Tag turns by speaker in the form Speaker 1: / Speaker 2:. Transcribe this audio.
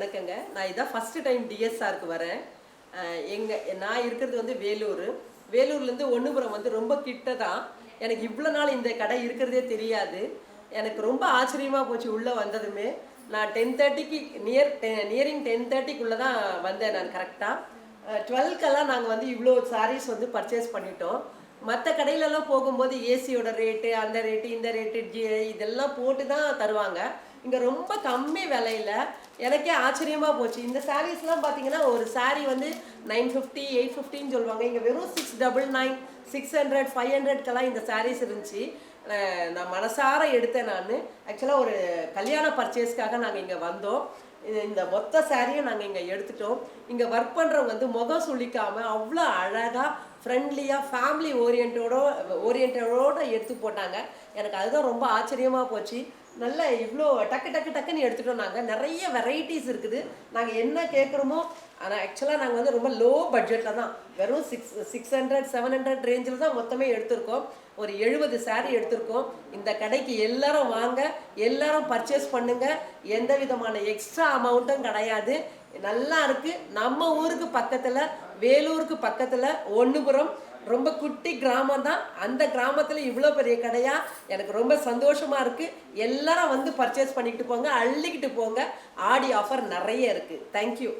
Speaker 1: வணக்கங்க. நான் இதான் ஃபர்ஸ்ட் டைம் டிஎஸ்ஆருக்கு வரேன். நான் இருக்கிறது வந்து வேலூர். வேலூர்லேருந்து ஒண்ணுபுரம் வந்து ரொம்ப கிட்ட தான். எனக்கு இவ்வளோ நாள் இந்த கடை இருக்கிறதே தெரியாது. எனக்கு ரொம்ப ஆச்சரியமா போச்சு உள்ள வந்ததுமே. நான் 10:30க்கு நியரிங் 10:30க்குள்ள தான் வந்தேன் நான் கரெக்ட்டா. 12க்கெல்லாம் நாங்க வந்து இவ்வளோ சாரீஸ் வந்து பர்ச்சேஸ் பண்ணிட்டோம். மத்த கடையிலலாம் போகும்போது ஏசியோட ரேட்டு, அந்த ரேட்டு, இந்த ரேட்டு, இதெல்லாம் போட்டு தான் தருவாங்க. இங்க ரொம்ப கம்மி விலையில எனக்கே ஆச்சரியமா போச்சு. இந்த சாரீஸ்லாம் பார்த்தீங்கன்னா, ஒரு சாரி வந்து 950, 850ன்னு சொல்லுவாங்க. இங்க வெறும் 699, 600, 500க்கெல்லாம் இந்த சாரீஸ் இருந்துச்சு. நான் மனசார எடுத்தேன் நானு. ஆக்சுவலா ஒரு கல்யாண பர்ச்சேஸ்க்காக நாங்க இங்க வந்தோம். இந்த மொத்த சாரியும் நாங்க இங்க எடுத்துட்டோம். இங்க ஒர்க் பண்றவங்க வந்து முகம் சுளிக்காம அவ்வளோ அழகா ஃப்ரெண்ட்லியா ஃபேமிலி ஓரியன்டோட எடுத்து போட்டாங்க. எனக்கு அதுதான் ரொம்ப ஆச்சரியமா போச்சு. நல்ல இவ்வளோ டக்கு டக்கு டக்குன்னு எடுத்துட்டோம். நாங்கள் நிறைய வெரைட்டிஸ் இருக்குது. நாங்கள் என்ன கேட்குறோமோ, ஆனால் ஆக்சுவலாக நாங்கள் வந்து ரொம்ப லோ பட்ஜெட்டில் தான் வெறும் 600, 700 ரேஞ்சில் தான் மொத்தமே எடுத்திருக்கோம். ஒரு 70 சாரீ எடுத்திருக்கோம். இந்த கடைக்கு எல்லாரும் வாங்க, எல்லாரும் பர்ச்சேஸ் பண்ணுங்க. எந்த விதமான எக்ஸ்ட்ரா அமௌண்ட்டும் கிடையாது. நல்லா இருக்கு. நம்ம ஊருக்கு பக்கத்தில், வேலூருக்கு பக்கத்தில் ஒண்ணுபுரம். ரொம்ப குட்டி கிராமம் தான். அந்த கிராமத்தில் இவ்வளோ பெரிய கடையா, எனக்கு ரொம்ப சந்தோஷமா இருக்கு. எல்லாரும் வந்து பர்ச்சேஸ் பண்ணிக்கிட்டு போங்க, அள்ளிக்கிட்டு போங்க. ஆடி ஆஃபர் நிறைய இருக்கு. தேங்க்யூ.